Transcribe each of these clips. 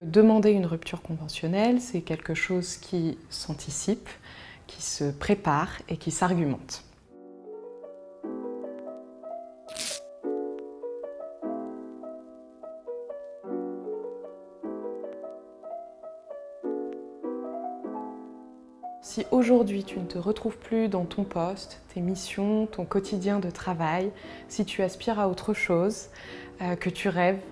Demander une rupture conventionnelle, c'est quelque chose qui s'anticipe, qui se prépare et qui s'argumente. Si aujourd'hui tu ne te retrouves plus dans ton poste, tes missions, ton quotidien de travail, si tu aspires à autre chose, que tu rêves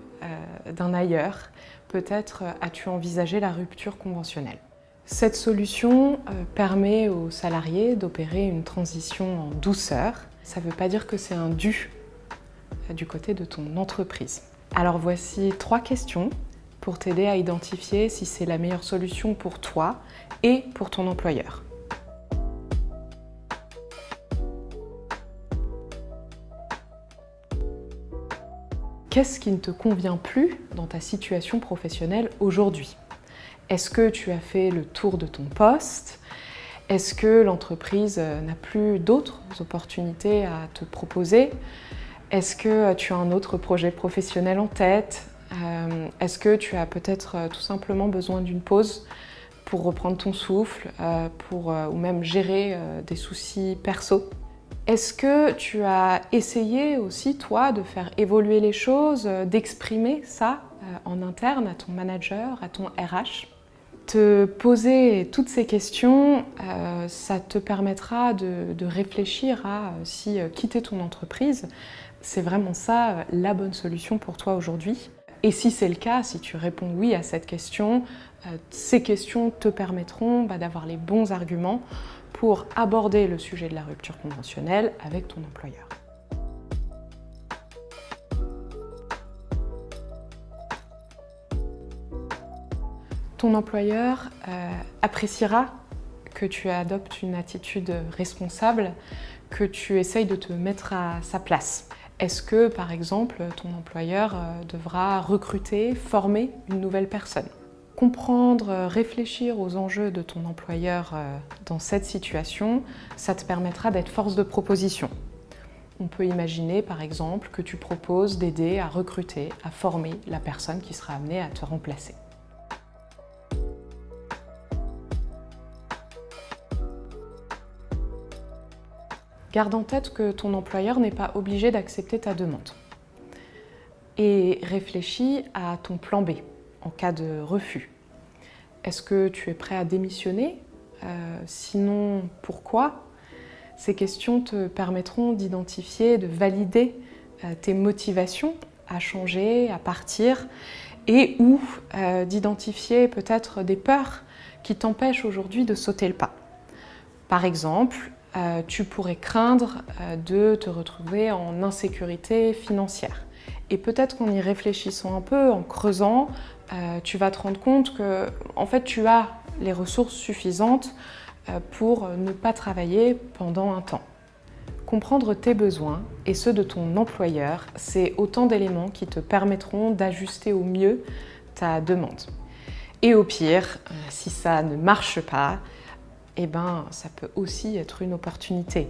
d'un ailleurs, peut-être as-tu envisagé la rupture conventionnelle. Cette solution permet aux salariés d'opérer une transition en douceur. Ça ne veut pas dire que c'est un dû du côté de ton entreprise. Alors voici 3 questions pour t'aider à identifier si c'est la meilleure solution pour toi et pour ton employeur. Qu'est-ce qui ne te convient plus dans ta situation professionnelle aujourd'hui? Est-ce que tu as fait le tour de ton poste? Est-ce que l'entreprise n'a plus d'autres opportunités à te proposer? Est-ce que tu as un autre projet professionnel en tête? Est-ce que tu as peut-être tout simplement besoin d'une pause pour reprendre ton souffle, ou même gérer des soucis perso? Est-ce que tu as essayé aussi, toi, de faire évoluer les choses, d'exprimer ça en interne à ton manager, à ton RH? Te poser toutes ces questions, ça te permettra de réfléchir à si quitter ton entreprise, c'est vraiment ça la bonne solution pour toi aujourd'hui. Et si c'est le cas, si tu réponds oui à cette question, ces questions te permettront d'avoir les bons arguments pour aborder le sujet de la rupture conventionnelle avec ton employeur. Ton employeur appréciera que tu adoptes une attitude responsable, que tu essayes de te mettre à sa place. Est-ce que, par exemple, ton employeur devra recruter, former une nouvelle personne? Comprendre, réfléchir aux enjeux de ton employeur dans cette situation, ça te permettra d'être force de proposition. On peut imaginer, par exemple, que tu proposes d'aider à recruter, à former la personne qui sera amenée à te remplacer. Garde en tête que ton employeur n'est pas obligé d'accepter ta demande. Et réfléchis à ton plan B en cas de refus. Est-ce que tu es prêt à démissionner? Sinon, pourquoi? Ces questions te permettront d'identifier, de valider tes motivations à changer, à partir, et ou d'identifier peut-être des peurs qui t'empêchent aujourd'hui de sauter le pas. Par exemple, tu pourrais craindre de te retrouver en insécurité financière. Et peut-être qu'en y réfléchissant un peu, en creusant, tu vas te rendre compte que en fait, tu as les ressources suffisantes pour ne pas travailler pendant un temps. Comprendre tes besoins et ceux de ton employeur, c'est autant d'éléments qui te permettront d'ajuster au mieux ta demande. Et au pire, si ça ne marche pas, ça peut aussi être une opportunité.